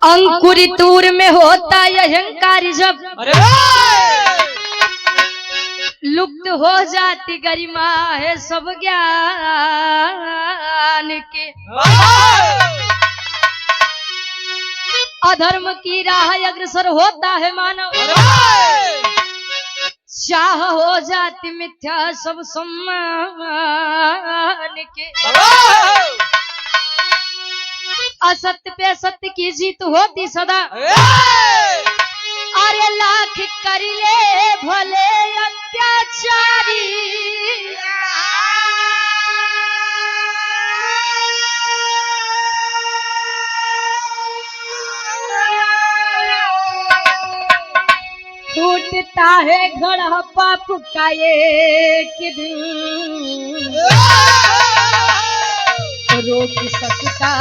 अंकुरितूर में होता है अहंकार जब लुप्त हो जाती गरिमा है सब ज्ञान के। अधर्म की राह अग्रसर होता है मानव चाह हो जाती मिथ्या सब सम्मान के। असत्य पे सत्य की जीत होती सदा अरे लाख कर ले भले अत्याचारी। टूटता है घड़ा पाप का एक दिन रोक सकता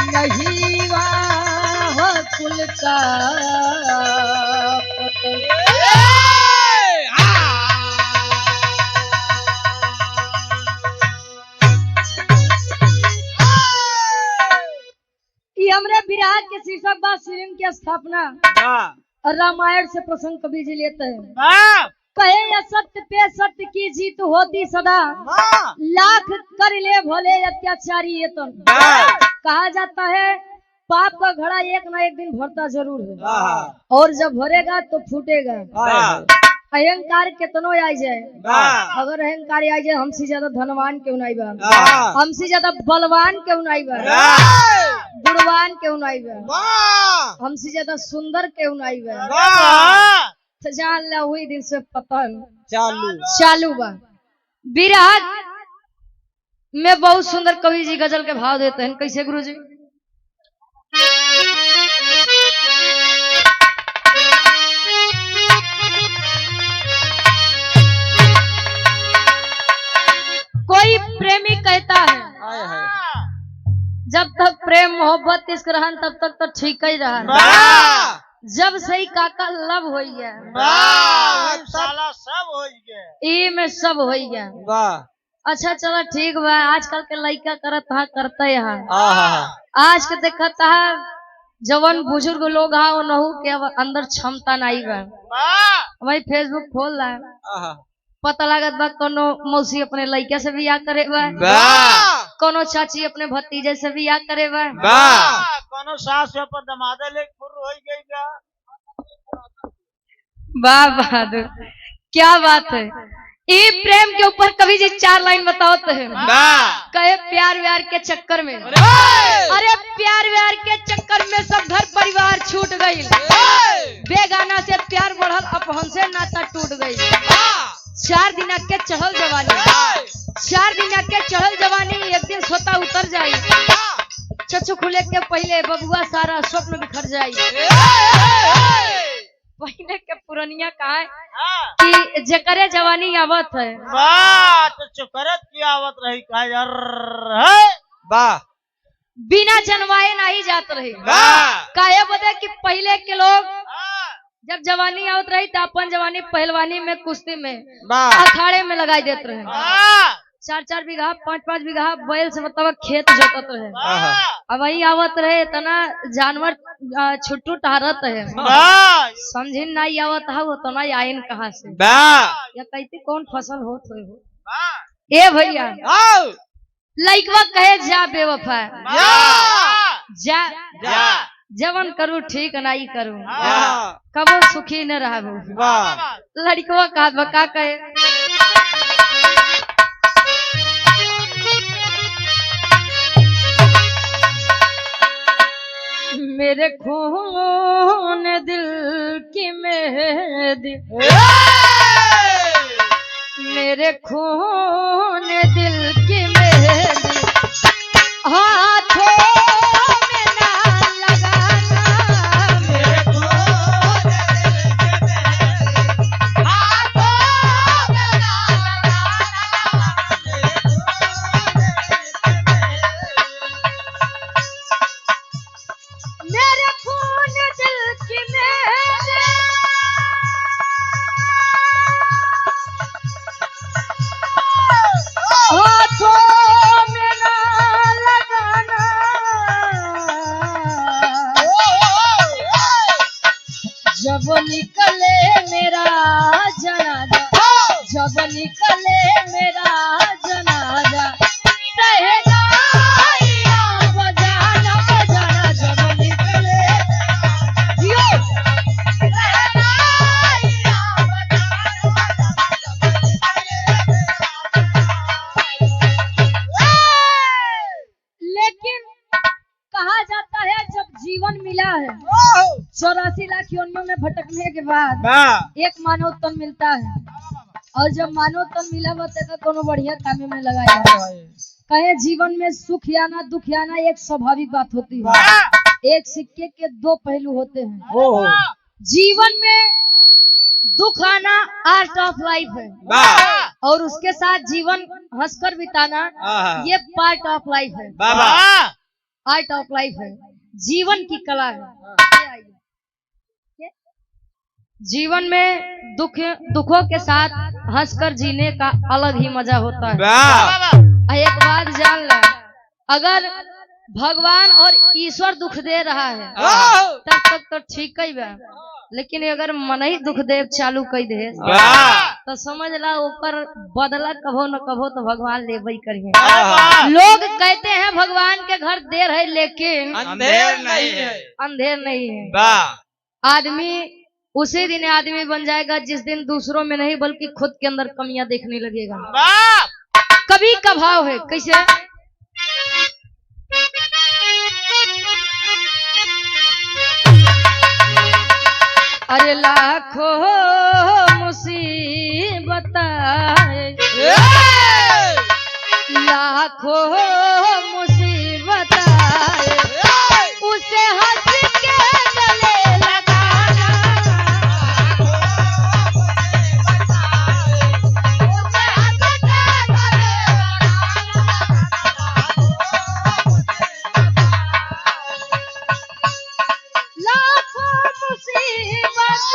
नहीं वाह कुल का पतन। ये हमरे विराट के शीर्षक बा शिवलिंग की स्थापना रामायण से प्रसंग कवि जी लेते हैं। कहे असत्य पे सत्य की जीत होती सदा लाख कर ले भले अत्याचारी ये तो कहा जाता है पाप का घड़ा एक ना एक दिन भरता जरूर है और जब भरेगा तो फूटेगा। अहंकार कितनो आ जाए अगर अहंकार आ जाए हमसे ज्यादा धनवान क्यों नहीं बा हमसे ज्यादा बलवान क्यों नहीं बा गुणवान क्यों नहीं बा हमसे ज्यादा सुंदर क्यों नहीं बा तो जान ला वही दिन से पतन चालू बा। विराट में बहुत सुंदर कवि जी गजल के भाव देते हैं। कैसे गुरु जी कोई प्रेमी कहता है जब तक प्रेम मोहब्बत इश्क रहन तब तक तो ठीक ही रहा जब सही काका लब हो गया ई में सब हो गया। अच्छा चलो ठीक बा आजकल के लड़का करते है आज के देखता है जवन बुजुर्ग लोग है उनहु के अंदर क्षमता नहीं बा। वही फेसबुक खोल रहा है पता लागत बा कोनो मौसी अपने लड़के से बियाह करे बा कोनो चाची अपने भतीजे से बियाह करे बा कोनो सास पर दमादे ले फुर हो गई बा। वाह बहादुर क्या बात है। ये प्रेम के ऊपर कवि जी 4 लाइन बताते हैं। कहे प्यार व्यार के चक्कर में अरे प्यार व्यार के चक्कर में सब घर परिवार छूट गई बेगाना से प्यार बढ़ल अपहन से नाता टूट गई। 4 दिन के चढ़ल जवानी एक दिन स्वतः उतर जाई चचु खुले के पहले बबुआ सारा स्वप्न बिखर जाई। पहले के पुरनिया कहा है कि जकरे जवानी आवत है तो चुकरत की आवत रही कहा बिना जनवाए नहीं जात रही काहे बदे कि पहले के लोग जब जवानी आवत रही तो अपन जवानी पहलवानी में कुश्ती में अखाड़े में लगाई देते रहे 4-4 बीघा 5-5 बीघा बैल से मतलब खेत जोतत रहे। अब वही आवत रहे इतना जानवर छुट्टू टहरत है समझी नहीं आवत है वो तो नहीं आयन कहाँ से या कहती कौन फसल होत हो ए भैया लइकवा कहे जा बेवफा जा जवन करू ठीक नहीं करू कबो सुखी न रहू। लड़कवा का कहे मेरे खून दिल की मेहंदी मेरे खून दिल की मेहंदी हाथों में ना लगाना मेरे खून दिल की मेहंदी हाथों में ना लगाना जब निकले मेरा जनाजा, जब निकले मेरा जनाजा, सहनाइयाँ बजाना बजाना, जब निकले जियो सहनाइयाँ बजाना बजाना। लेकिन कहा जाता है जब जीवन मिला है 84 लाख योनियों में भटकने के बाद एक मानव तन मिलता है, और जब मानव तन मिला बता कोनो बढ़िया काम में लगाया कहे जीवन में सुख या ना दुख या ना एक स्वाभाविक बात होती है। एक सिक्के के दो पहलू होते हैं। जीवन में दुख आना आर्ट ऑफ लाइफ है, और उसके साथ जीवन हंसकर बिताना ये पार्ट ऑफ लाइफ है, आर्ट ऑफ लाइफ है, जीवन की कला है। जीवन में दुखों के साथ हंसकर जीने का अलग ही मजा होता है। एक बात जान ले, अगर भगवान और ईश्वर दुख दे रहा है तब तक तो ठीक ही बा, लेकिन अगर मन ही दुख दे चालू कर दे तो समझ ला ऊपर बदला कभो न कभो तो भगवान लेबई करिए। लोग कहते हैं भगवान के घर देर है लेकिन अंधेर नहीं है, अंधेर नहीं है। आदमी उसी दिन आदमी बन जाएगा जिस दिन दूसरों में नहीं बल्कि खुद के अंदर कमियां देखने लगेगा। कभी का भाव है कैसे, अरे लाखों मुसीबत लाखों मुसीबत उसे हंस के गले लगाना, लाखों मुसीबत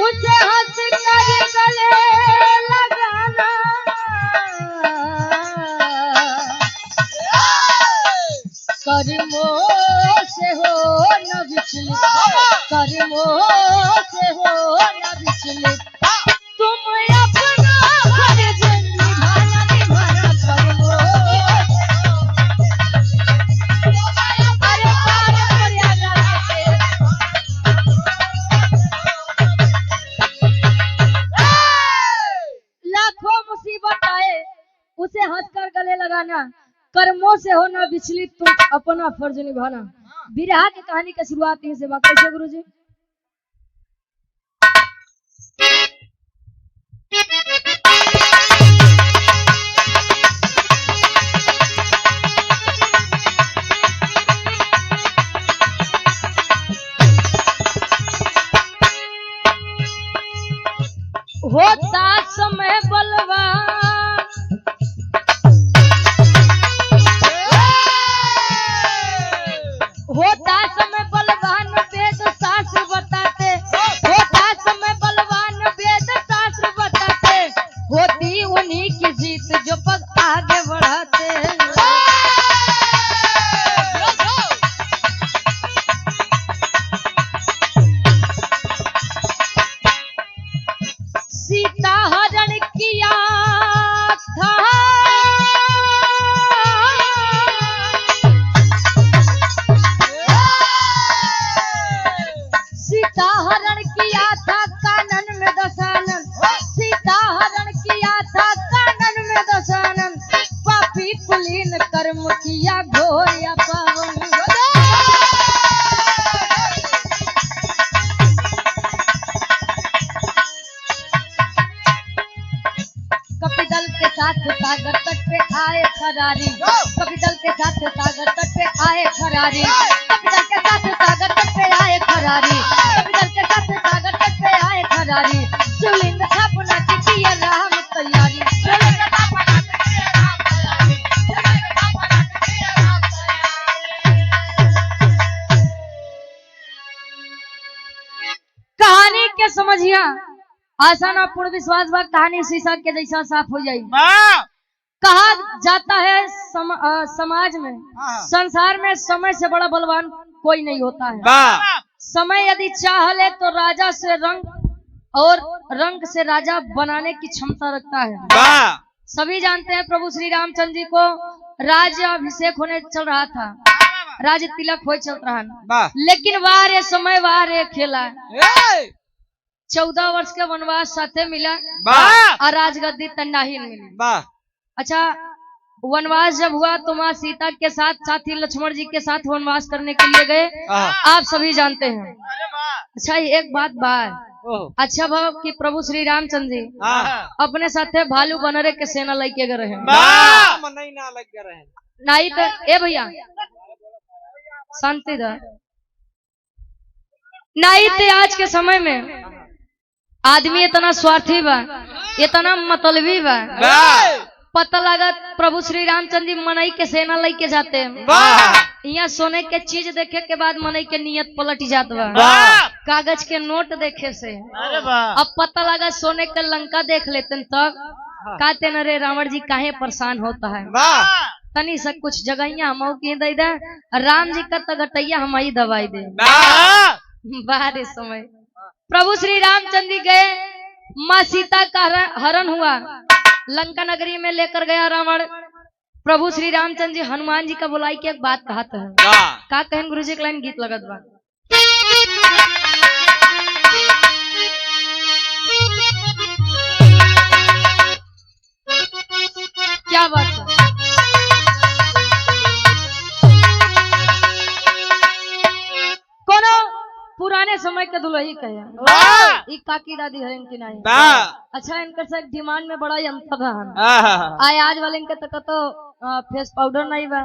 उसे हंस कर गले लगाना, कर्मों से हो न विचलित, कर्मों से हो न विचलित, तुम अपना फर्ज निभाना निभाना, कर्मों अरे लाखों मुसीबत आए उसे हंसकर गले लगाना, कर्मों से होना विचलित, तुम अपना फर्ज निभाना। बिरहा की कहानी की शुरुआत यहीं से बात कैसे गुरुजी। होता समय बलवान, होता समय बलवान वेद शास्त्र बताते, होता समय बलवान वेद शास्त्र बताते, होती उन्हीं की जीत जो पग आगे बढ़ाते। सीता हरण किया था, सीता हरण किया था कानन में दशानन, सीता हरण किया था कानन में दशानन, पापी कुलीन कर्म किया घोर या पावन। कपिदल के साथ सागर तट पे आए खरारी, कपिदल के साथ सागर तट पे आए खरारी, कपिदल के साथ सागर तट पे आए खरारी, कपिदल के साथ सागर तट पे आए खरारी, शिवलिंग स्थापना की किए राम तैयारी, शिवलिंग स्थापना की किए राम तैयारी, शिवलिंग स्थापना की किए राम तैयारी। कहानी के समझिया आसान और विश्वास कहानी शीशा के जैसा साफ हो जाएगी। कहा जाता है समाज में, संसार में समय से बड़ा बलवान कोई नहीं होता है। समय यदि चाह ले तो राजा से रंग और रंग से राजा बनाने की क्षमता रखता है। सभी जानते हैं प्रभु श्री रामचंद्र जी को राज्य अभिषेक होने चल रहा था, राज तिलक हो चल रहा है, लेकिन वार ये समय वार ये खेला 14 वर्ष के वनवास साथे मिला और राजगद्दी तंडाही मिली। अच्छा, वनवास जब हुआ तो माँ सीता के साथ साथी लक्ष्मण जी के साथ वनवास करने के लिए गए, आप सभी जानते हैं। अच्छा, एक बात अच्छा भाव कि प्रभु श्री रामचंद्र जी अपने साथे भालू बनरे के सेना लेके गए रहे नहीं तो ए भैया शांति दा नहीं तो आज के समय में आदमी इतना स्वार्थी बा, इतना मतलबी बा, पता लगा प्रभु श्री रामचंद्र जी मनई के सेना लेके जाते हैं, यहाँ सोने के चीज देखे के बाद मनई के नियत पलट जात बा, कागज के नोट देखे से। अब पता लगा सोने के लंका देख लेते तब कहते न रे रावण जी काहे परेशान होता है, तनी सब कुछ जगहिया हम की दे दे, राम जी का तगटैया हम ही दवाई दे। बाहर समय प्रभु श्री रामचंद्र जी गए, माँ सीता का हरण हुआ, लंका नगरी में लेकर गया रावण। प्रभु श्री रामचंद्र जी हनुमान जी का बुलाई के एक बात कहते हैं, का कहन गुरु जी के लाइन गीत लगत बा। क्या बात है, कोनो पुराने समय के दुल्ही कहे काकी दादी है इनकी नहीं। अच्छा, इनका सब डिमांड में बड़ा अंतर है। आज वाले इनके तक तो फेस पाउडर नहीं बा,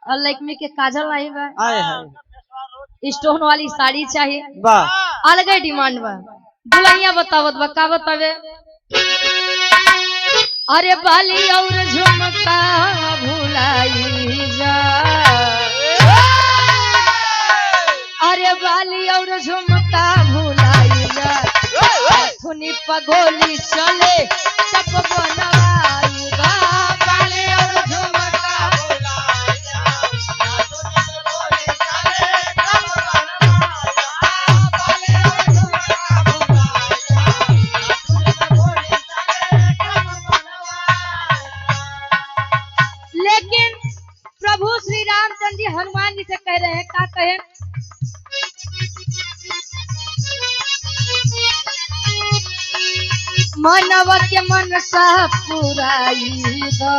और लक्ष्मी के काजल नहीं बा, स्टोन वाली साड़ी चाहिए, अलग डिमांड बा। दुल्हिया बतावत बा, का बतावे, अरे बाली और झुमका भुलाई जा, अरे बाली और झुमका भुलाई जा, धुनी पगोली चले सब बनवाई बा, बाली और झुमका भुलाई जा, धुनी पगोली चले सब बनवाई बा, बाली और झुमका भुलाई जा, धुनी पगोली चले सब बनवाई। लेकिन प्रभु श्री रामचंद्र जी हनुमान जी से कह रहे हैं, क्या कहे, मानव के मन सा पुराई दा,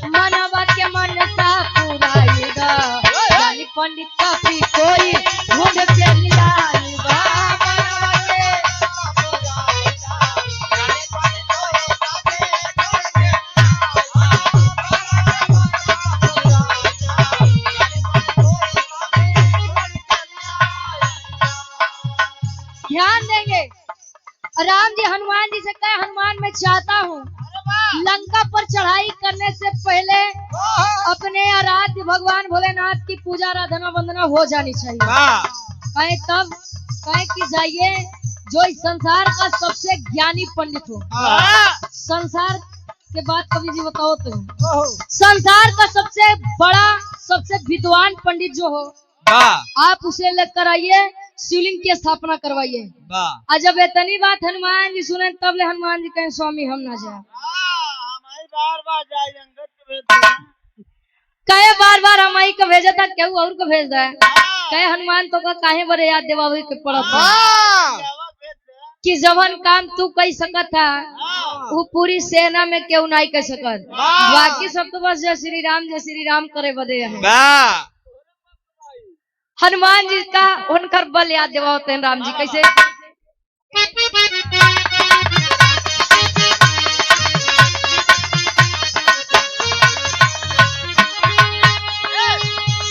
मानव के मन सा पुराई दा, पंडित काफी कोई ढूंढ के लियाई बा, ध्यान देंगे। राम जी हनुमान जी से कहे, हनुमान मैं चाहता हूँ लंका पर चढ़ाई करने से पहले अपने आराध्य भगवान भोलेनाथ की पूजा आराधना वंदना हो जानी चाहिए। कहे तब कहे कि जाइए जो इस संसार का सबसे ज्ञानी पंडित हो, संसार के बाद कवि जी बताओ तो, संसार का सबसे बड़ा सबसे विद्वान पंडित जो हो आप उसे लेकर आइए, शिवलिंग की स्थापना करवाइए। और जब इतनी बात हनुमान जी सुने तब ले हनुमान जी कहें स्वामी हम ना जाए, कहे बार बार हम ही को भेजा था, केहू और को भेज दे, कहे हनुमान तो का काहे बड़े याद देवावे के पड़त कि जवन काम तू कही सकत था वो पूरी सेना में क्यों नहीं कर सकत, बाकी सब तो बस जय श्री राम करे बदे है। हनुमान जी का उनकर बल याद दिवाते हैं राम जी कैसे,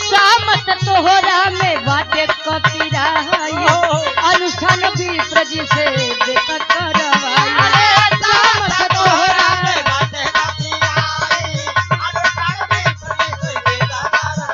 सामत तोहरा में बाटे कपीरा, अनुष्ठान भी प्रजी से देता करवाई, सामत तोहरा में बाटे कपीरा, अनुष्ठान भी प्रजी से देता करवाई।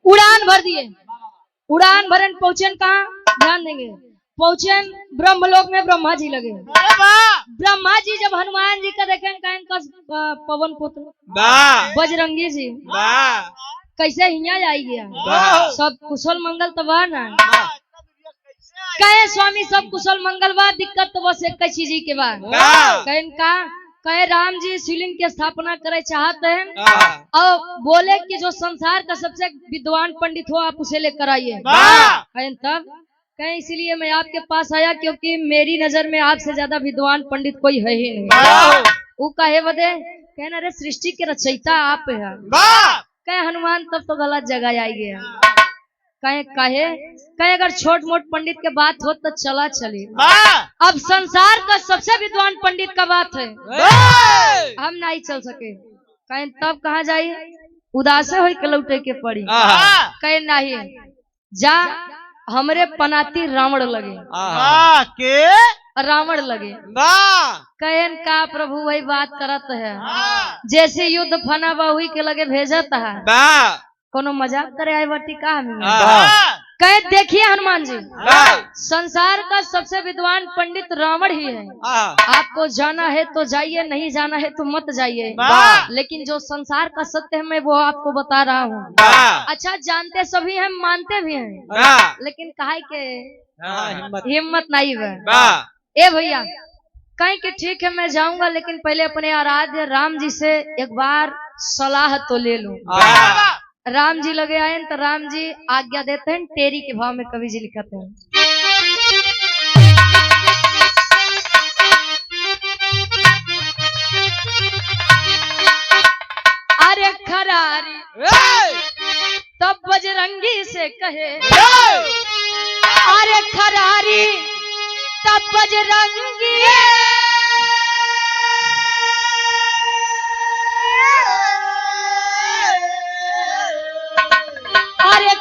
उड़ान भर दिए। उड़ान भरन पहुंचन कहाँ, ध्यान देंगे, पहुंचन ब्रह्मलोक में ब्रह्मा जी लगे। ब्रह्मा जी जब हनुमान जी का देखें कहन का पवन पुत्र बजरंगी जी कैसे हिया आई गया, सब कुशल मंगल तो बा ना, कहे स्वामी सब कुशल मंगल बा, दिक्कत तो बस एक चीज ही के बाद कहन का, कहे राम जी शिवलिंग की स्थापना करे चाहते हैं और बोले कि जो संसार का सबसे विद्वान पंडित हो आप उसे लेकर आइए। कहन तब कहीं इसीलिए मैं आपके पास आया क्योंकि मेरी नजर में आपसे ज्यादा विद्वान पंडित कोई है ही नहीं। वो कहे बदे कहना अरे सृष्टि के रचयिता आप है। कहे हनुमान तब तो गलत जगह आई गया। कहे अगर छोट मोट पंडित के बात हो तो चला चले, अब संसार का सबसे विद्वान पंडित का बात है, हम नहीं चल सके। कहे तब कहाँ जाइए, उदास हो के लौटे के पड़ी। कहे नहीं जा, हमरे पनाती रावण लगे रावण लगे। कहन का प्रभु वही बात करत है, जैसे युद्ध फना बहुई के लगे भेजत है, कोनो मजाक करे आए बटी का कहे देखिए हनुमान जी, संसार का सबसे विद्वान पंडित रावण ही है। आपको जाना है तो जाइए, नहीं जाना है तो मत जाइए, लेकिन जो संसार का सत्य है मैं वो आपको बता रहा हूँ। अच्छा जानते सभी हैं, मानते भी हैं, लेकिन काहे के हिम्मत नहीं है। ए भैया कहीं कि ठीक है मैं जाऊंगा, लेकिन पहले अपने आराध्य राम जी से एक बार सलाह तो ले लूं। राम जी लगे आए तो राम जी आज्ञा देते हैं, टेरी के भाव में कवि जी लिखते हैं, अरे खरारी तब बजरंगी से कहे, अरे खरारी तब बजरंगी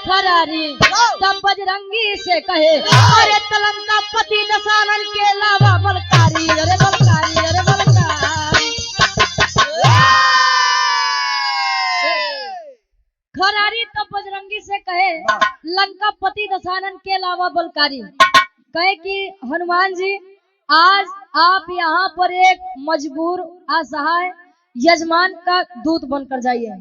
खरारी तब बजरंगी से कहे, अरे तलंका पति दशानन के अलावा बलकारी, अरे बलकारी, अरे बलकारी। खरारी तब बजरंगी से कहे, लंका पति दशानन के अलावा बलकारी। कहे कि हनुमान जी आज आप यहाँ पर एक मजबूर असहाय यजमान का दूत बनकर जाइए,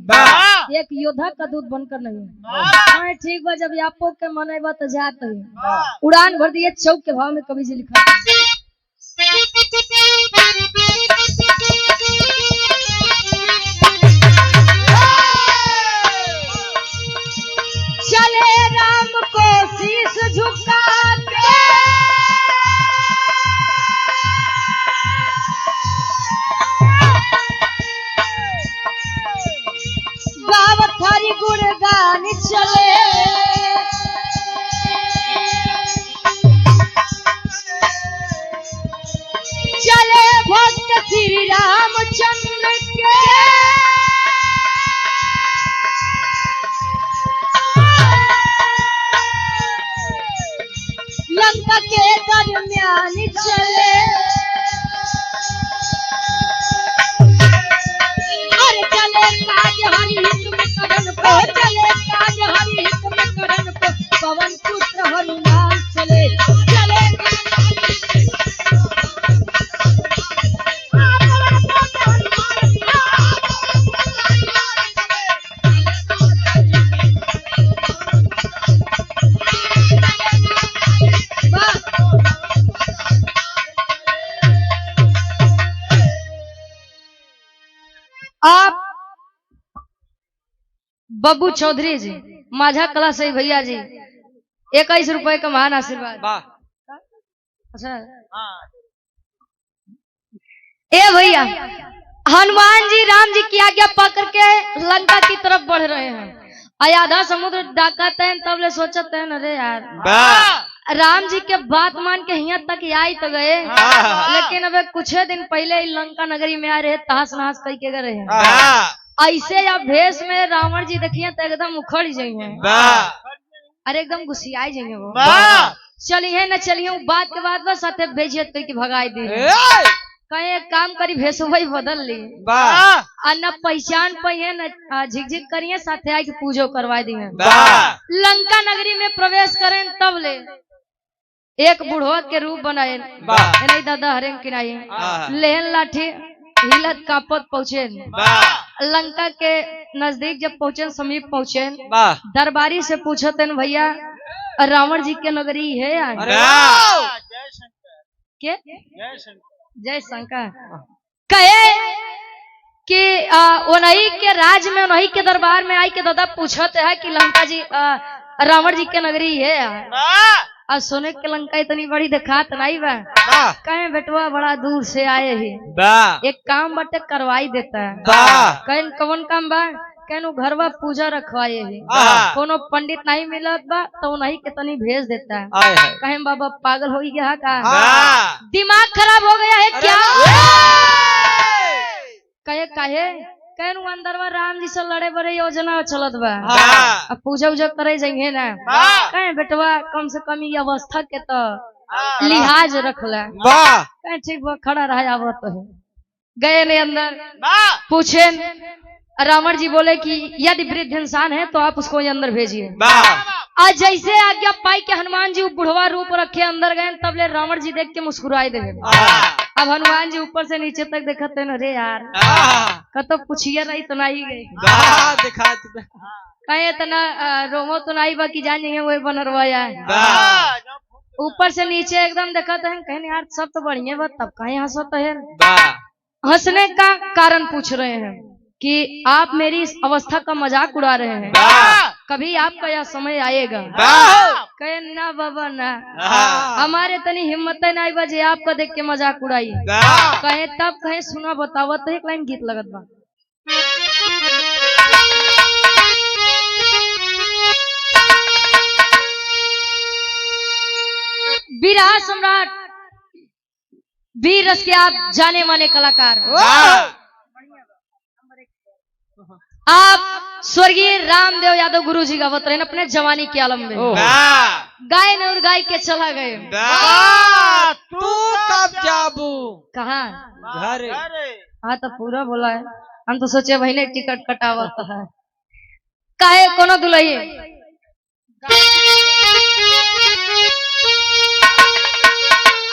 एक योद्धा का दूत बनकर नहीं। ठीक बा, जब आपको के मन बा तो जाते हैं। उड़ान भर दिए चौक के भाव में कवि जी लिखा, चले राम को शीश झुका के, गावत हरि गुणगान चले, चले भक्त श्री रामचंद्र के, लंका के दरमियान चले, अरे चले काज हरि हित में करण को, चले काज हरि हित में करण को, पवन पुत्र हनुमान चले, चले आप बब्बू चौधरी जी माझा कला से भैया जी 21 रुपए का महान आशीर्वाद। अच्छा ए भैया हनुमान जी राम जी की आज्ञा पकड़ के लंका की तरफ बढ़ रहे हैं। आधा समुद्र डाकते हैं तब ले सोचते हैं अरे यार राम जी के बात मान के यहाँ तक आई तो गए, लेकिन अब कुछ दिन पहले लंका नगरी में आ रहे तहस नहस कई के गए हैं। ऐसे या भेष में रावण जी देखिए तो एकदम उखड़ जाइए, अरे एकदम गुस्सियाई जाइए वो। चलिए न चलिए बात के बाद बस साथे भेजिए तो भगाई दी। कहे एक काम करी भेसुभाई बदल ली वाह न पहचान पाइए न झिकझिक करिए साथे आके पूजो करवा दिए वाह लंका नगरी में प्रवेश करें तब ले एक बुढ़वा के रूप बनाए वाह नहीं दादा हरेम किनाई लेहन लाठी हिलत कापत पहुँचे वाह लंका के नजदीक जब पहुँचे समीप पहुँचे वाह दरबारी से पूछते न भैया रावण जी के नगरी है अरे वाह जय शंकर के जय शंकर जय शंकर कहे कि उन्हीं के राज में उन्हीं के दरबार में आई के दादा पूछते है कि लंका जी रावण जी के नगरी है और सोने के लंका इतनी बड़ी दिखात नहीं बा कहे बेटवा बड़ा दूर से आए ही एक काम बटे करवाई देता है कहे कौन काम बा कहनो घरवा पूजा रखवाए है कोनो पंडित नहीं मिलत बा तो नहीं के तनी भेज देता है कहे बाबा पागल हो गया का दिमाग खराब हो गया है क्या कहे कहनु अंदरवा राम जी से लड़े बड़े योजना चलत बा अब पूजा उजा करे जाएंगे ना कहे बेटवा कम से कम ये अवस्था के तो लिहाज रखला कहे ठीक बा खड़ा रहा आवत है गए ने अंदर पूछे रावण जी बोले कि यदि वृद्ध इंसान है तो आप उसको अंदर भेजिए आज जैसे आज्ञा पाई के हनुमान जी बुढ़वा रूप रखे अंदर गए तब ले रावण जी देख के मुस्कुराए दे अब हनुमान जी ऊपर से नीचे तक देखते न रे यार कतो पूछिए नहीं तो नहीं गई कहे इतना रोमो तो नहीं बा की जान वही बनरवाया ऊपर से नीचे एकदम देखते हैं कहे यार सब तो बढ़िया बा तब कहे हंसते है हंसने का कारण पूछ रहे हैं कि आप मेरी इस अवस्था का मजाक उड़ा रहे हैं कभी आपका यह समय आएगा कहे ना बाबा ना हमारे तनी हिम्मत नहीं बजे आपका देख के मजाक उड़ाई कहे तब कहे सुना बतावा तो एक लाइन गीत लगत बा बिरहा सम्राट वीर रस के आप जाने माने कलाकार आप स्वर्गीय रामदेव यादव गुरु जी गावत रहे अपने जवानी के आलम में गाय ने और गाय के चला गए तू कब जाबू कहा घर हाँ तो पूरा बोला है हम तो सोचे भाई ने टिकट कटावत है काहे कोनो दुलही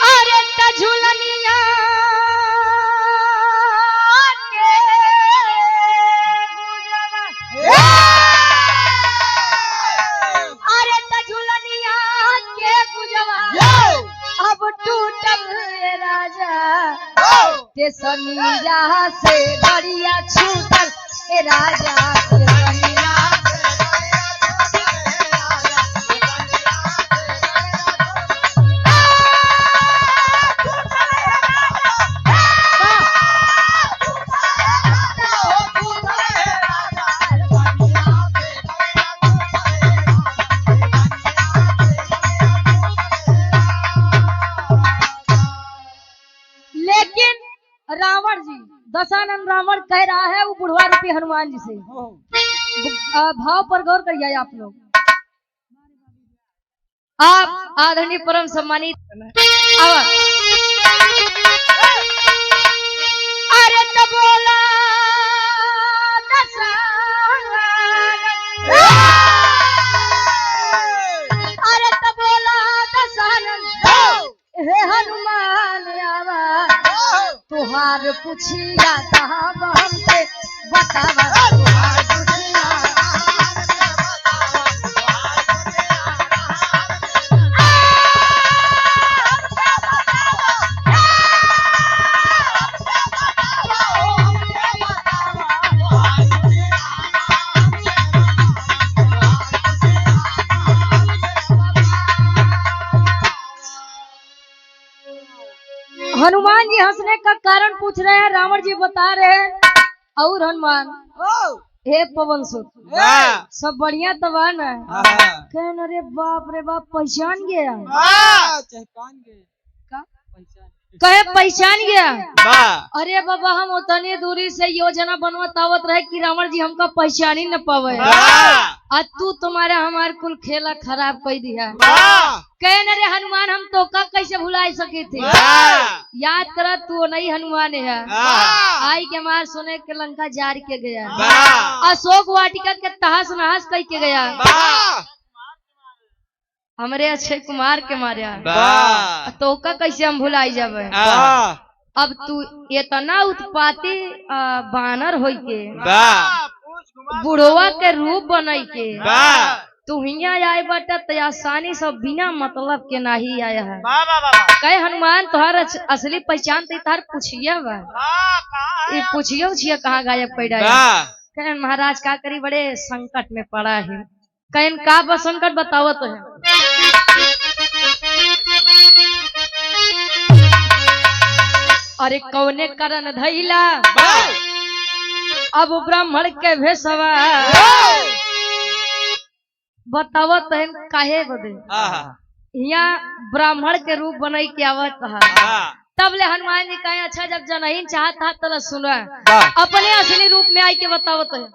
अरे तझुलनिया अब टूटल राजा के सनिया से बढ़िया छूटल राजा के सनिया रावण जी दशानंद रावण कह रहा है वो बुढ़वा रूपी हनुमान जी से भाव पर गौर करिए आप लोग आप आदरणीय परम सम्मानित अरे तो बोला अरे तो बोला दशानंद हे हनुमान आवा तुहार पूछिया कहाँ हमसे बतावा तुहार पूछिया हनुमान जी हंसने का कारण पूछ रहे हैं रावण जी बता रहे हैं और हनुमान हे पवन सुत सब बढ़िया तो बा ना कहन अरे बाप रे बाप पहचान गया पहचान गए का कहे पहचान गया। वाह अरे बाबा हम उतनी दूरी से योजना बनवावत रहे कि रावण जी हमका पहचान ही न पावे। वाह आज तू तुम्हारा हमार कुल खेला खराब कर दिया। वाह कहे न रे हनुमान हम तो का कैसे भुला सके थे। वाह याद कर तू नहीं हनुमान है। वाह आई के मार सोने के लंका जार के गया। वाह अशोक वाटिका के तहस नहस कह के गया। वाह हमरे अक्षय कुमार के मारिया। वाह तो का कैसे हम भुलाई जावे। वाह अब तू इतना उत्पाती बानर होई के वाह बुढ़वा के रूप बनाई के वाह तू हिया आए बाटा तो आसानी सब बिना मतलब के नहीं आया है। वाह वाह कहे हनुमान तुहार असली पहचान तो तार पूछिया बा। ये पूछियो छिया कहाँ गायब पैदा है। कहे महाराज का करी बड़े संकट में पड़ा है। कहे का बा संकट बताओ तो है। अरे कौने कारण धैला अब ब्राह्मण के भेसवा बताओ तो काहे बदे यहाँ ब्राह्मण के रूप बनाई के आवत तब ले हनुमान जी कहे अच्छा जब जनहीन चाहता तो सुना अपने असली रूप में आई के बताओ तो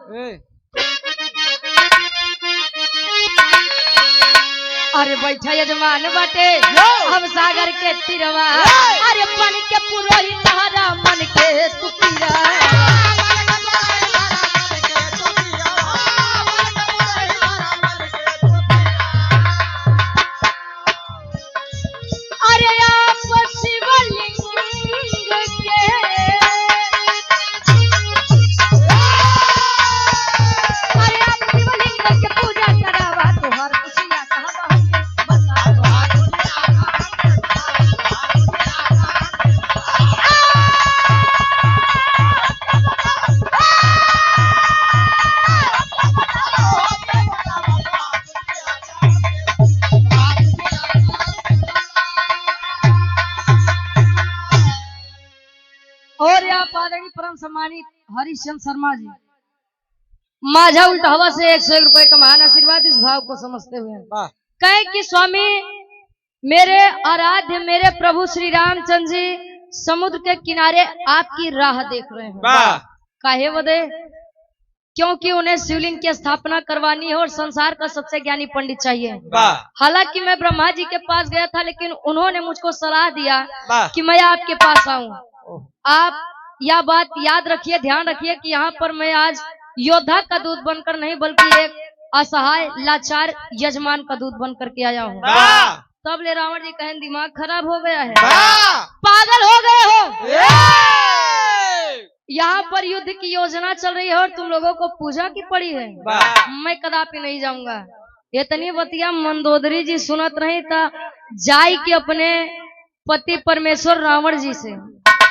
अरे बैठा यजमान बाटे हम सागर के तिरवा अरे बन के पुरोहित हरा मन के तुकिरा अरे आप शिवलिंग के अरे आप शिवलिंग के पूजा करावा तुहार खुशियां कहां और यहाँ पादरी परम सम्मानित हरिश्चंद्र शर्मा जी माझा उल्टा हवा से 101 रुपए का महान आशीर्वाद इस भाव को समझते हुए कहे कि स्वामी मेरे आराध्य मेरे प्रभु श्री रामचंद्र जी समुद्र के किनारे आपकी राह देख रहे हैं। काहे वदे क्योंकि उन्हें शिवलिंग की स्थापना करवानी है और संसार का सबसे ज्ञानी पंडित चाहिए। हालांकि मैं ब्रह्मा जी के पास गया था लेकिन उन्होंने मुझको सलाह दिया कि मैं आपके पास आऊं। आप यह बात याद रखिए ध्यान रखिए कि यहाँ पर मैं आज योद्धा का दूत बनकर नहीं बल्कि एक असहाय लाचार यजमान का दूत बनकर के आया हूँ। तब ले रावण जी कहें दिमाग खराब हो गया है पागल हो गए हो। यहाँ पर युद्ध की योजना चल रही है और तुम लोगों को पूजा की पड़ी है। मैं कदापि नहीं जाऊंगा। इतनी बतिया मंदोदरी जी सुनत रही था जाई के अपने पति परमेश्वर रावण जी से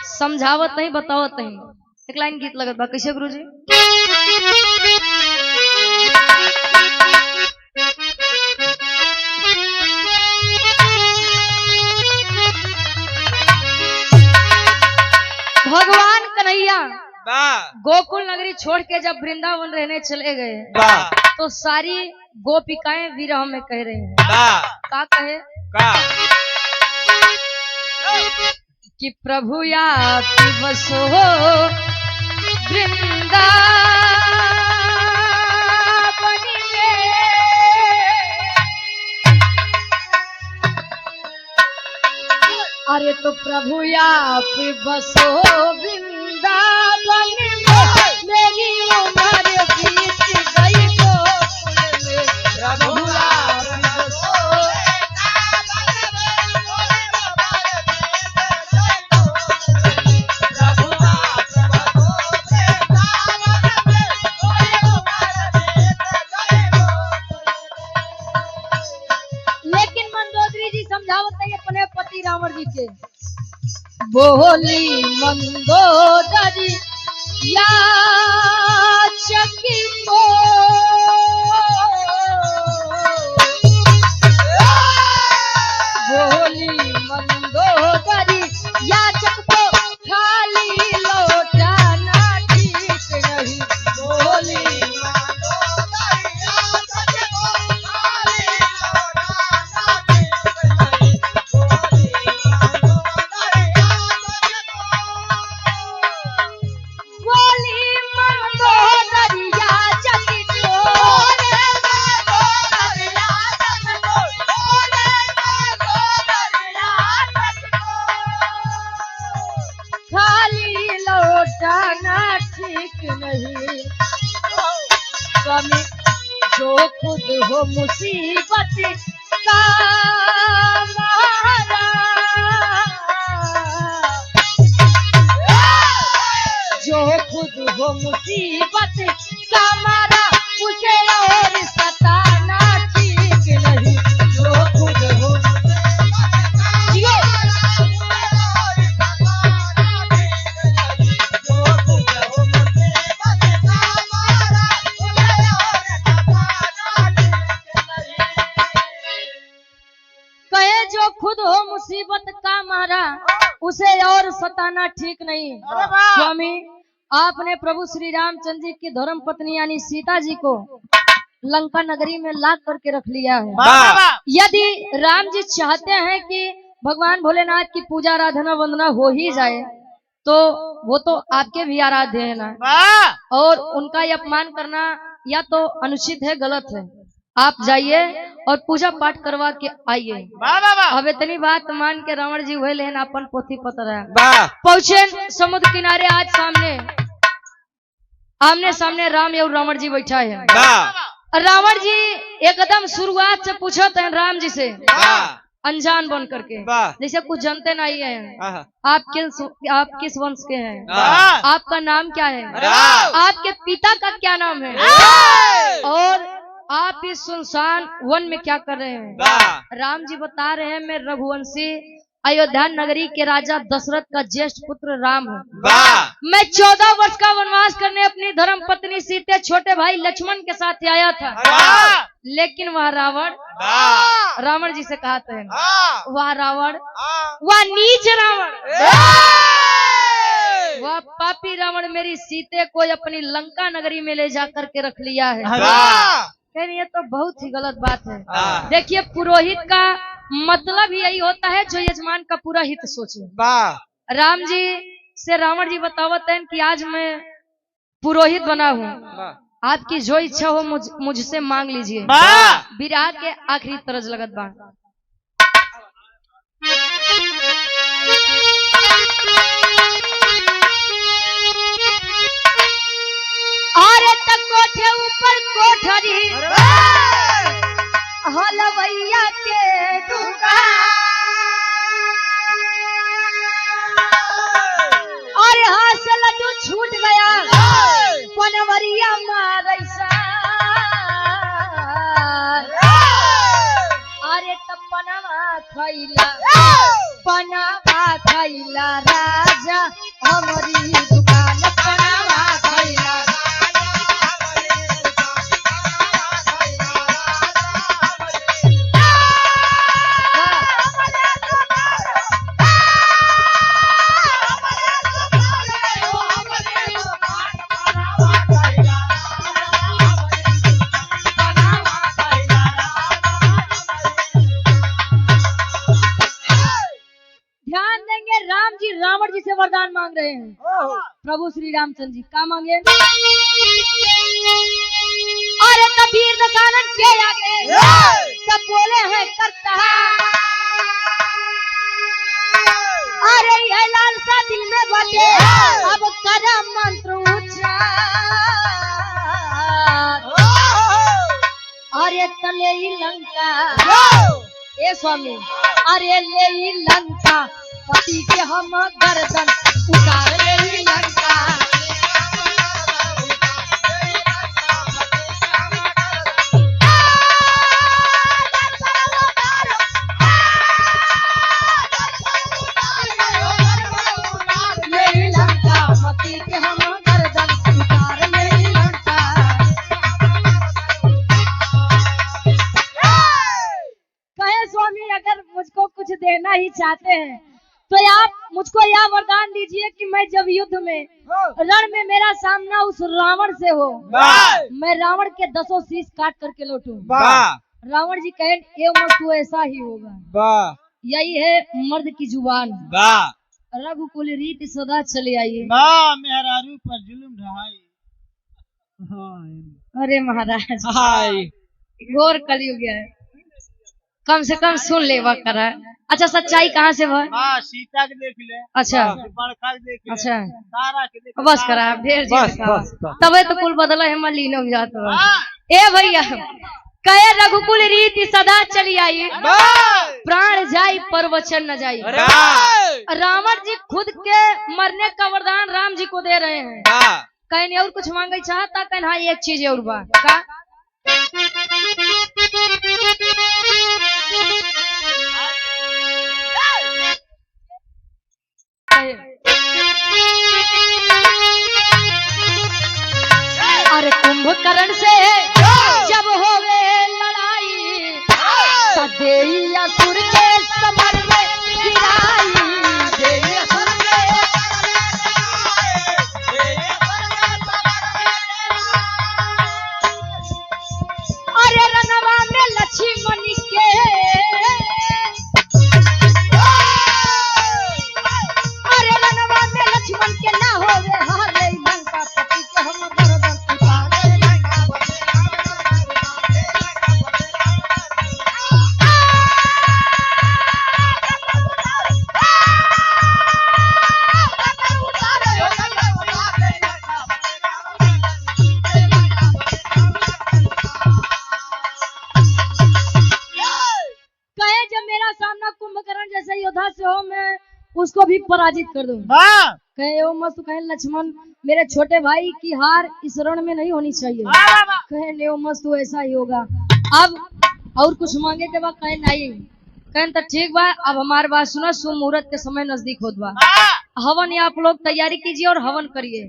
समझावत नहीं बतावत नहीं। एक लाइन गीत लगत बा कैसे गुरु जी भगवान कन्हैया गोकुल नगरी छोड़ के जब वृंदावन रहने चले गए तो सारी गोपिकाएं विरह में कह रही हैं। का कहे कि प्रभु आप बसो वृंदावन में अरे तो प्रभु आप बसो वृंदावन में मेरी उम्र बीत गई गोकुल में प्रभु आप बसो अपने पति रावण जी के बोली मंदोदरी या चकी को बोली मंदोदरी या चक को खाली लौटाना ठीक नहीं बोली स्वामी जो खुद हो मुसीबत का मारा, जो खुद हो मुसीबत का मारा उसे और सताना ठीक नहीं। जो खुद हो कहे जो खुद हो मुसीबत का मारा उसे और सताना ठीक नहीं। स्वामी आपने प्रभु श्री रामचंद्र जी की धर्म पत्नी यानी सीता जी को लंका नगरी में लाद करके रख लिया है। यदि राम जी चाहते हैं कि भगवान भोलेनाथ की पूजा आराधना वंदना हो ही जाए तो वो तो आपके भी आराध्य है ना, और उनका ये अपमान करना या तो अनुचित है, गलत है। आप जाइए और पूजा पाठ करवा के आइए। अब इतनी बात मान के रावण जी हुए लेन अपन पोथी पत्र पहुंचे समुद्र किनारे। आज सामने आमने सामने राम और रावण जी बैठा है। रावण जी एकदम शुरुआत से पूछते हैं राम जी से अनजान बन करके, जैसे कुछ जानते नहीं है। आप किस वंश के हैं, आपका नाम क्या है, आपके पिता का क्या नाम है, और आप इस सुनसान वन में क्या कर रहे हैं। राम जी बता रहे हैं मैं रघुवंशी अयोध्या नगरी के राजा दशरथ का ज्येष्ठ पुत्र राम हूँ। मैं 14 वर्ष का वनवास करने अपनी धर्म पत्नी सीते छोटे भाई लक्ष्मण के साथ आया था, लेकिन वह रावण जी से कहते हैं वह रावण, वह नीच रावण, वह पापी रावण मेरी सीते को अपनी लंका नगरी में ले जाकर के रख लिया है। ये तो बहुत ही गलत बात है। देखिए पुरोहित का मतलब ही यही होता है जो यजमान का पूरा हित सोचे। राम जी से रावण जी बतावत हैं कि आज मैं पुरोहित बना हूँ, आपकी जो इच्छा हो मुझसे मांग लीजिए। विराह के आखिरी तरज लगत बा। अरे तक कोठे ऊपर कोठरी हलवैया के दुकान, अरे हाथ से लड्डू छूट गया पनवरिया मारैसा, अरे तब पनावा खैला राजा हमारी दुकान, पनावा खैला। रावण जी से वरदान मांग रहे हैं प्रभु श्री रामचंद्र जी। क्या मांगे? अरे कबीर दकानन के आगे सब बोले हैं करता, अरे ये लालसा दिल में बटे अब करा मंत्र उच्चार, अरे तले लंका ए स्वामी, अरे ले लंका पति के हम गर्दन उतार ले लंका, ले लंका पति के हम गर्दन उतार ले लंका। कहे स्वामी अगर मुझको कुछ देना ही चाहते हैं तो आप मुझको यह वरदान दीजिए कि मैं जब युद्ध में रण में मेरा सामना उस रावण से हो, मैं रावण के 10 शीश काट करके लौटूं। रावण जी कहे ये मत ऐसा ही होगा, यही है मर्द की जुबान। रघुकुल रीत सदा चले आइए, मेहरारू पर जुल्म ढहाई। अरे महाराज घोर कलयुग है। कम से कम सुन ले वह कर। अच्छा सच्चाई कहाँ से भाई? हाँ सीता के देख ले, अच्छा बड़का के देख ले, अच्छा तारा के देख ले, बस करा ढेर तबे तो कुल बदला है मलिनो जात ए भैया। कहे रघुकुल रीति सदा चली आई, प्राण जाई पर वचन न जाई। रावण जी खुद के मरने का वरदान राम जी को दे रहे हैं। कहीं और कुछ मांगे चाहता कहीं हाँ एक चीज और बा का अरे कुंभकर्ण से जब होवे लड़ाई देई असुर के समर में गिराई, देई असुर के अरे रनवा में लक्ष्मण के अरे रनवा में लक्ष्मण के ना होवे हारे लंका पति के हम गर्दन उतारे। कहे जब मेरा सामना कुंभकर्ण जैसे योद्धा से हो मैं उसको भी पराजित कर दूं। कहे ओ मस्त कहे लक्ष्मण मेरे छोटे भाई की हार इस रण में नहीं होनी चाहिए। कहे ने ओ मस्त ऐसा ही होगा। अब और कुछ मांगे के बाद कहे नहीं। कहे तो ठीक बा अब हमारे बात सुनो, शुभ मुहूर्त के समय नजदीक होत बा, हवन या आप लोग तैयारी कीजिए और हवन करिए।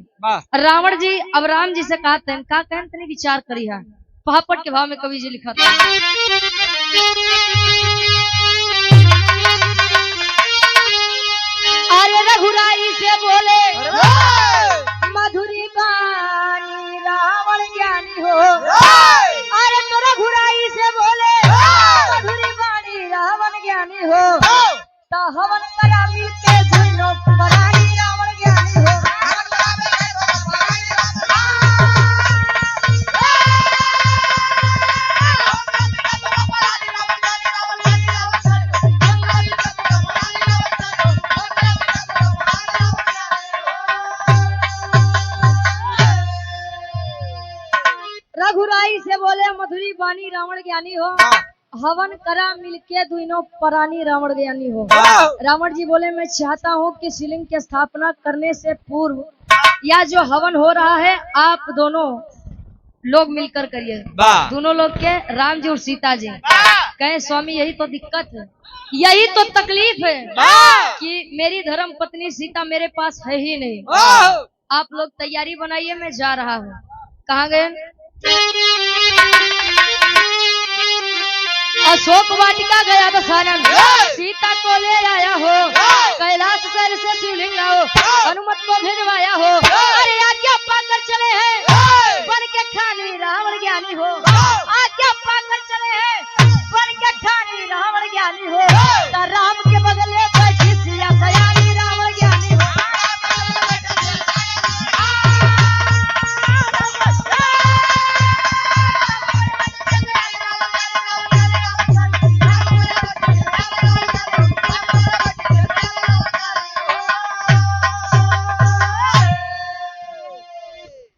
रावण जी अब राम जी से कहते हैं का कहन तनी विचार करी है। पहापट के भाव में कवि जी लिखा था अरे रघुराई से बोले मधुरी बानी रावण ज्ञानी हो। अरे तो रघुराई से बोले मधुरी बानी रावण ज्ञानी हो, तो हवन करा मिलके दोनों परानी रावण ज्ञानी हो। रघुराई से बोले मधुरी बानी रावण ज्ञानी हो, हवन करा मिलके दोनों परानी रावण ज्ञानी हो। रावण जी बोले मैं चाहता हूँ कि शिवलिंग की स्थापना करने से पूर्व या जो हवन हो रहा है आप दोनों लोग मिलकर करिए। दोनों लोग के राम जी और सीता जी। कहे स्वामी यही तो दिक्कत है, यही तो तकलीफ है कि मेरी धर्म पत्नी सीता मेरे पास है ही नहीं। आप लोग तैयारी बनाइए मैं जा रहा हूँ। कहाँ गए? अशोक वाटिका गया दशानन, सीता को ले आया हो, कैलाश शैल से शिवलिंग लाओ, हनुमत को भिजवाया हो। अरे आज्ञा पाकर चले हैं बन के खानी रावण ज्ञानी हो, आज्ञा पाकर चले हैं बन के खानी रावण ज्ञानी हो। तो राम के बदले बैठी सिया सयानी रावण ज्ञानी हो।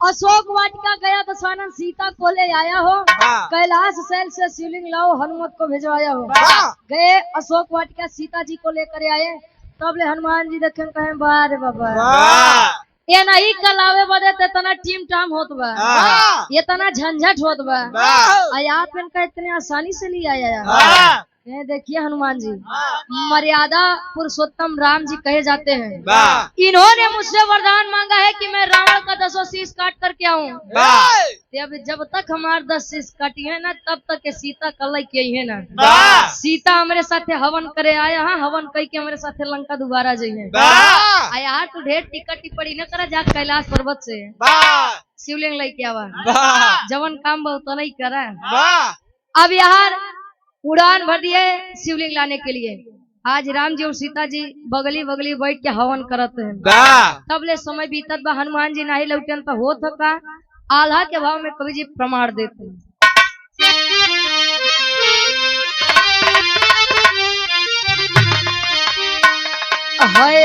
अशोक वाटिका गया दशानन, सीता को ले आया हो, कैलाश शैल से शिवलिंग लाओ, हनुमत को भिजवाया हो। गए अशोक वाटिका सीता जी को लेकर आए, तब ले हनुमान जी देखे कहे बारे बाबा ये नहीं कलावे बदे ते तना टीम टाम होत बा, ये तना झंझट होत बा। आप इनका इतने आसानी से ले आया। देखिए हनुमान जी मर्यादा पुरुषोत्तम राम जी कहे जाते हैं। इन्होंने मुझसे वरदान मांगा है कि मैं रावण का 10 शीश काट करके आऊं। अब जब तक हमारे 10 शीश कटी है ना तब तक के सीता कल के है ना। सीता हमारे साथे हवन करे आया, हाँ हवन कई के हमारे साथे लंका दोबारा जाइए। यार तू ढेर टिकट टिप्पणी न करा, जा कैलाश पर्वत से शिवलिंग लेके आवा, जवन काम बहुत नहीं करा। अब यार उड़ान भर दिए शिवलिंग लाने के लिए। आज राम जी और सीता जी बगली बगली बैठ के हवन करते हैं। तब ले समय बीतत बा, हनुमान जी नहीं लौटन तो हो का आल्हा के भाव में कवि जी प्रमाण देते हैं। हाय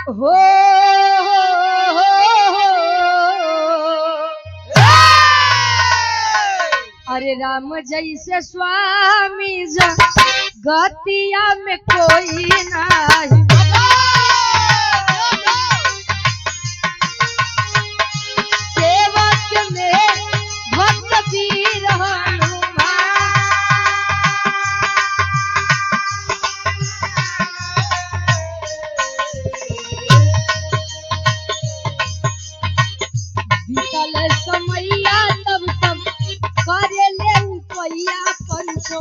हो अरे राम जैसे स्वामी गतिया में कोई नहीं सेवक में भक्त वीर बीतल समैया तब तब करे ले उपैया पंचो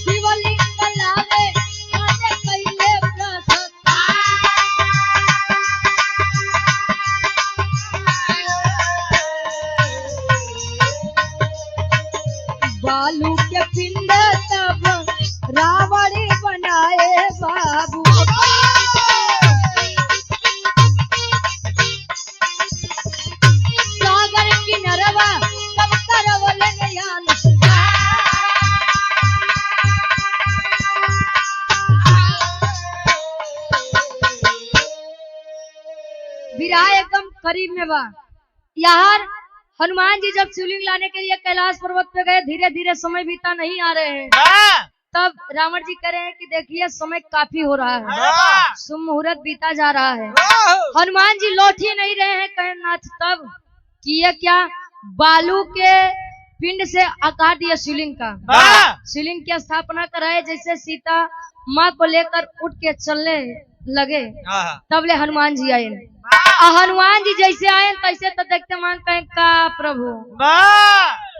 शिवलिंग कलावे आने कैले प्रसन्न बालू के पिंड तब रावण बनाए बाबू सागर किनरवा तब करवल ज्ञान विराह एकदम करीब में बा। यहाँ हनुमान जी जब शिवलिंग लाने के लिए कैलाश पर्वत पे गए, धीरे धीरे समय बीता नहीं आ रहे हैं। तब रावण जी कह रहे हैं कि देखिए समय काफी हो रहा है, शुभ मुहूर्त बीता जा रहा है। हनुमान जी लौट ही नहीं रहे हैं। कहे नाथ तब किए क्या, बालू के पिंड से आकार दिया शिवलिंग का, शिवलिंग की स्थापना कराए। जैसे सीता माँ को लेकर उठ के चलने लगे तब ले हनुमान जी आए। हनुमान जी जैसे आए तैसे तो देखते मांग कहे का प्रभु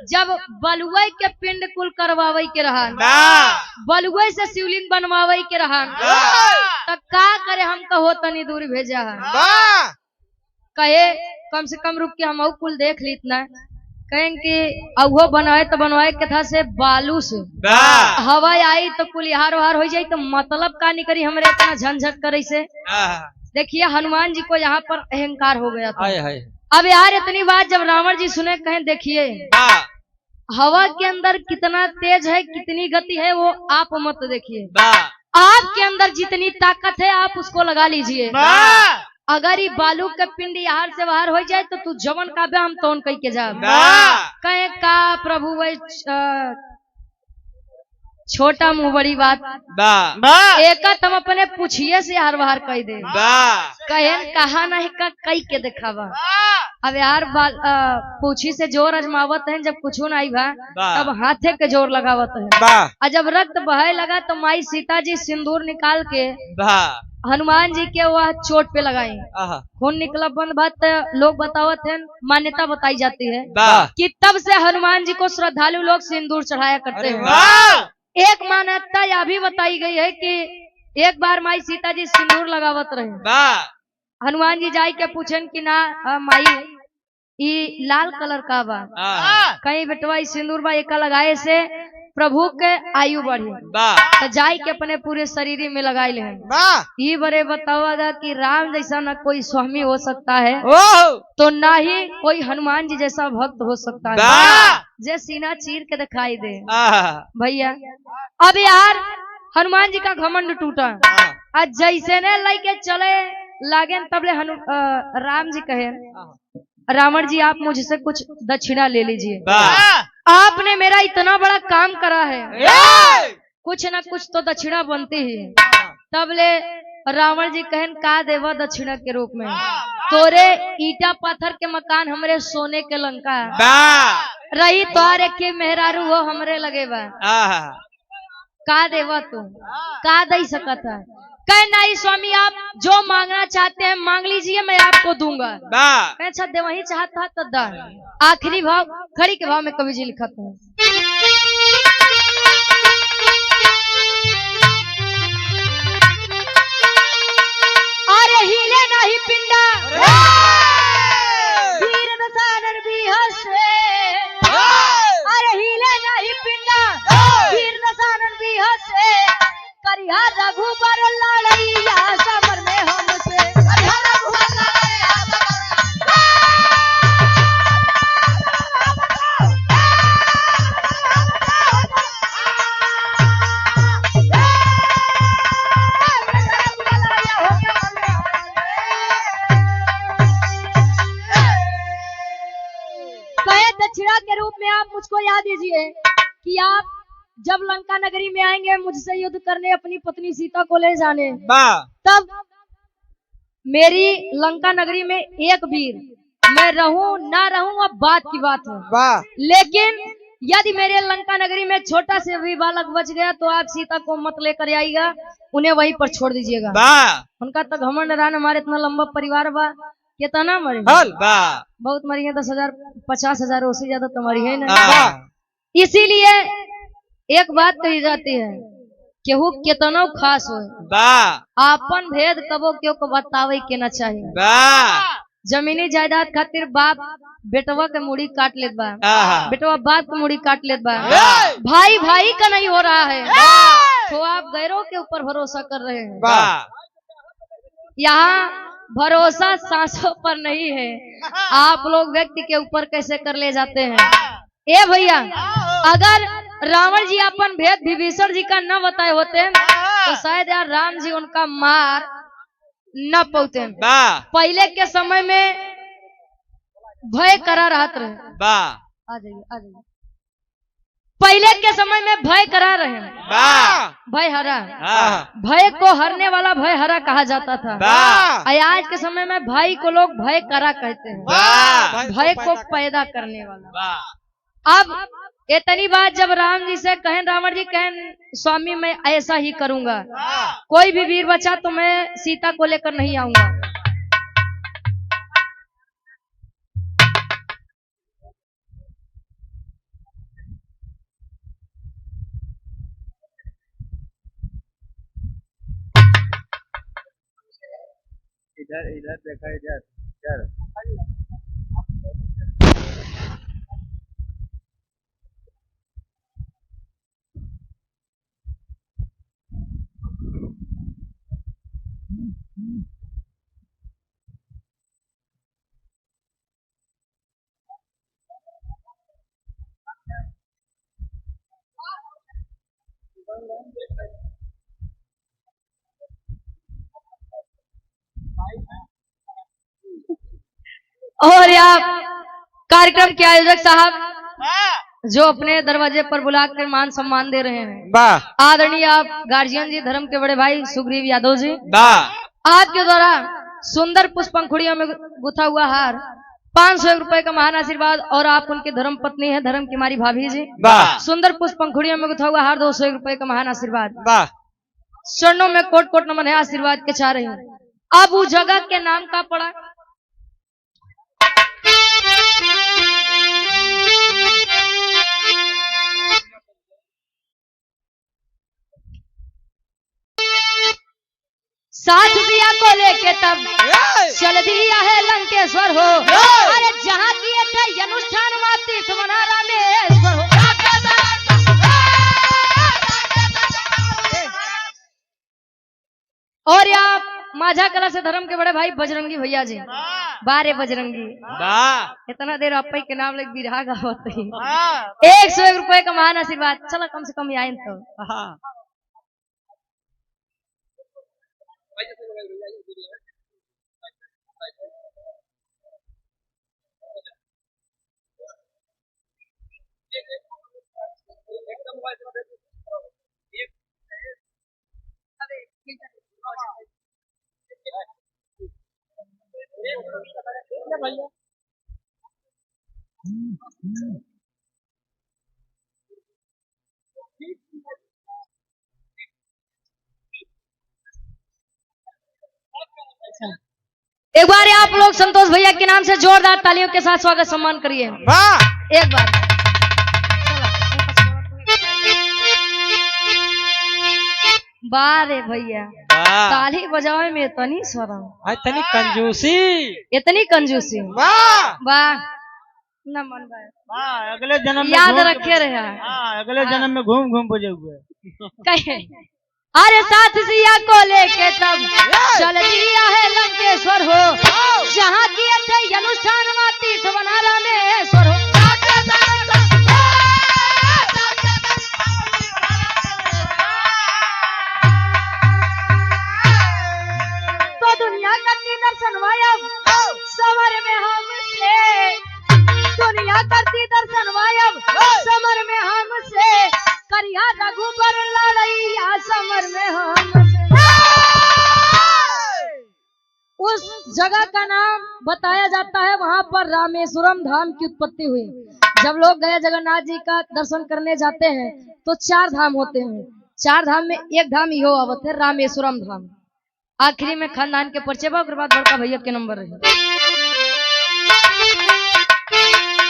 जब बलुए के पिंड कुल करवावे के रहा, बलुए से शिवलिंग बनवावे के रहा, तो का करे हम कहो तनी दूर भेजा है। कहे कम से कम रुक के हम कुल देख ली इतना। कहें कि अहो बनवाए तो बनवाए कथा से बालू से हवा आई तो कुल हार हार हो जाये, तो मतलब का नहीं करी हमरे इतना झंझट करे से। देखिए हनुमान जी को यहाँ पर अहंकार हो गया था। अब यार इतनी बात जब रावण जी सुने, कहें देखिए हवा के अंदर कितना तेज है, कितनी गति है, वो आप मत देखिए। आपके अंदर जितनी ताकत है आप उसको लगा लीजिए। अगर ये बालू के पिंड यहाँ से बाहर हो जाए तो तू जवन का बे हम तौन कह के जा। कहे का प्रभु वही छोटा मुंह बड़ी बात एक हम अपने पूछिए से हर बाहर कह दे। कहे कहा नहीं का कई के दिखावा। अब यार पूछी से जोर अजमावत है, जब कुछ नहीं भा तब हाथे के जोर लगावत है। और जब रक्त बहे लगा तो माई सीता जी सिंदूर निकाल के हनुमान जी के वह चोट पे लगाई, खून निकला बंद। बात लोग बतावत है, मान्यता बताई जाती है कि तब से हनुमान जी को श्रद्धालु लोग सिंदूर चढ़ाया करते हैं। एक मान्यता यह भी बताई गई है कि एक बार माई सीता जी सिंदूर लगावत रहे, हनुमान जी जाई के पूछन कि ना माई ये लाल कलर का बा, कहीं बेटवा सिंदूर बा एक लगाए से प्रभु के आयु बढ़ी, तो जाई के अपने पूरे शरीर में लगाए ले। ये बड़े बतावा कि राम जैसा न कोई स्वामी हो सकता है तो ना ही कोई हनुमान जी जैसा भक्त हो सकता है, जे सीना चीर के दिखाई दे। भैया अब यार हनुमान जी का घमंड टूटा, आज जैसे ने लेके चले लागे तबले राम जी कहे रावण जी आप मुझसे कुछ दक्षिणा ले लीजिए, आपने मेरा इतना बड़ा काम करा है, कुछ ना कुछ तो दक्षिणा बनती ही। तब ले रावण जी कहन का देवा दक्षिणा के रूप में, तोरे ईटा पत्थर के मकान हमरे सोने के लंका रही, तोरे के मेहरारू हो हमरे लगे बा, का देवा तू का दे सकत है। कह नहीं स्वामी आप जो मांगना चाहते हैं मांग लीजिए, मैं आपको दूंगा। अच्छा दे वही चाहता था दा। आखिरी भाव खड़ी के भाव में कवि जी लिखते हैं, अरे हिले नहीं पिंडा वीर दसानन बिहसे, अरे हिले नहीं पिंडा वीर दसानन बिहसे, करिया रघुबर लड़ैया समर में हमसे, करिया रघुबर लड़ैया समर में प्रतिज्ञा के रूप में आप मुझको याद दीजिए कि आप जब लंका नगरी में आएंगे मुझसे युद्ध करने अपनी पत्नी सीता को ले जाने, तब मेरी लंका नगरी में एक वीर, मैं रहूं ना रहूं अब बात की बात है, लेकिन यदि मेरे लंका नगरी में छोटा से भी बालक बच गया तो आप सीता को मत लेकर आइएगा, उन्हें वहीं पर छोड़ दीजिएगा। उनका तो घमंड रहा, हमारे इतना लंबा परिवार बा, कितना मरे बहुत मरी है, 10,000 50,000 उससे ज्यादा तो मरी है ना। इसीलिए एक बात कही जाती है, केहू कितनो खास हो आपन भेद कबो क्यों को बतावे के ना चाहिए। जमीनी जायदाद खातिर बाप बेटवा के मुड़ी काट लेत बा, बेटवा बाप के मुड़ी काट लेत बा, भाई भाई का नहीं हो रहा है, तो आप गैरों के ऊपर भरोसा कर रहे हैं। यहाँ भरोसा सांसों पर नहीं है, आप लोग व्यक्ति के ऊपर कैसे कर ले जाते हैं। ए भैया, अगर रावण जी अपन भेद विभीषण जी का न बताए होते तो शायद यार राम जी उनका मार न पहुंचे। पहले के समय में भय करा रहत रहे, आ जाइए। पहले के समय में भय करा रहे, भय हरा, भय को हरने वाला भय हरा कहा जाता था। आज के समय में भय को लोग भय करा कहते हैं, भय को पैदा करने वाला। अब इतनी बात जब राम जी से कहें, रावण जी कहें स्वामी मैं ऐसा ही करूंगा, कोई भी वीर बचा तो मैं सीता को लेकर नहीं आऊंगा। इधर इधर देखा, इधर और यहाँ कार्यक्रम के आयोजक साहब जो अपने दरवाजे पर बुलाकर मान सम्मान दे रहे हैं, आदरणीय आप गार्जियन जी, धर्म के बड़े भाई सुग्रीव यादव जी, आपके द्वारा सुंदर पुष्प पंखुड़ियों में गुथा हुआ हार, 500 रुपए का महान आशीर्वाद, और आप उनकी धर्म पत्नी है धर्म की हमारी भाभी जी, सुंदर पुष्प पंखुड़ियों में गुथा हुआ हार, 200 रुपए का महान आशीर्वाद, चरणों में कोट कोट नमन है, आशीर्वाद के चाह रहे हैं। अब उस जगह के नाम का पड़ा साथ दिया को लेके तब चल दिया है लंकेश्वर हो, अरे जहाँ किए थे अनुष्ठान तीर्थ बना रामेश्वर हो। और यहाँ माझा कला से धर्म के बड़े भाई बजरंगी भैया जी, बारे बजरंगी, इतना देर आप के नाम लग बिरहा गावत 101 रुपए का महान आशीर्वाद, चलो कम से कम आए तो। एक बार आप लोग संतोष भैया के नाम से जोरदार तालियों के साथ स्वागत सम्मान करिए। एक बार बारे भैया, ताली बजावे में इतनी शर्म, इतनी कंजूसी, इतनी कंजूसी, वाह न मन भाई, अगले जन्म में याद रखे रहे, अगले जन्म में घूम घूम बजे हुए कहे। अरे साथ सिया को लेके तब चल दिया है लंकेश्वर हो, जहाँ किए थे अनुष्ठान तीर्थ बना रामेश्वर हो। तो दुनिया का दर्शन वाया सवर में हमसे दुनिया करती दर्शन वायब समर में हमसे करिया रघुबर लड़ैया समर में हमसे। उस जगह का नाम बताया जाता है, वहां पर रामेश्वरम धाम की उत्पत्ति हुई। जब लोग गए जगन्नाथ जी का दर्शन करने जाते हैं तो 4 धाम होते हैं, 4 धाम में एक धाम यो आवत है रामेश्वरम धाम। आखिरी में खानदान के परिचय बा, उसके बाद बड़का भैया के नंबर रहे।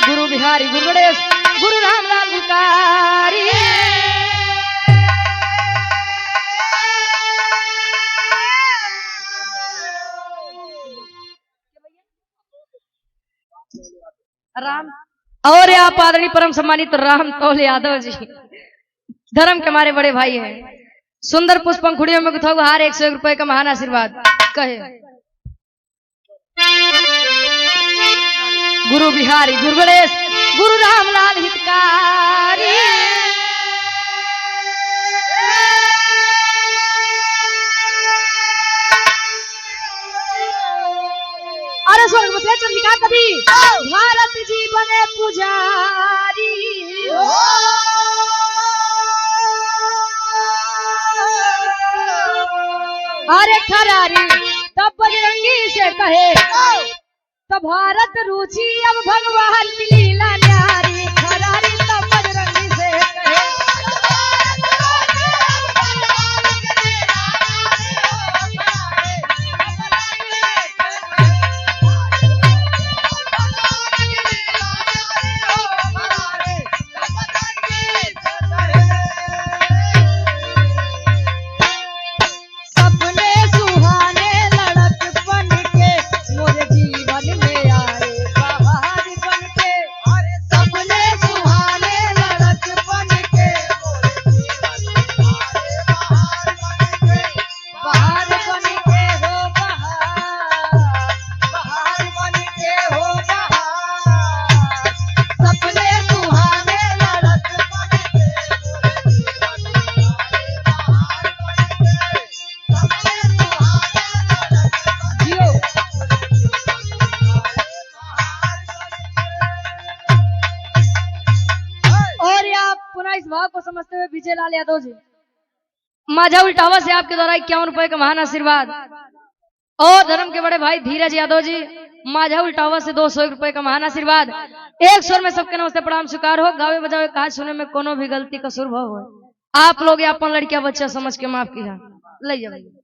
गुरु बिहारी गुरु गणेश गुरु रामलाल भिकारी। राम और आप आदरणीय परम सम्मानित राम तौल यादव जी धर्म के हमारे बड़े भाई हैं। सुंदर पुष्प पंखुड़ियों में गुथा हार 101 रुपए का महान आशीर्वाद कहे। गुरु बिहारी गुरु गणेश गुरु रामलाल हितकारी। अरे स्वर्ग में चंद्रिका कभी भारत जी बने पुजारी। अरे खरारी तब बजरंगी से कहे तो भारत रुचि अब भगवान की लीला न्यारी। खरारी तब बजरंगी से कहे इस भाव को समझते हुए विजय लाल यादव जी माझा उल्टावा से आपके द्वारा 51 रुपए का महान आशीर्वाद। और धर्म के बड़े भाई धीरज यादव जी माझा उल्टावा से 201 रुपए का महान आशीर्वाद। एक स्वर में सबके नमस्ते प्रणाम स्वीकार हो। गावे बजावे कहा सुने में कोनो भी गलती कसूर हो आप लोग अपन लड़कियां बच्चा समझ के माफ किया ले जाओ।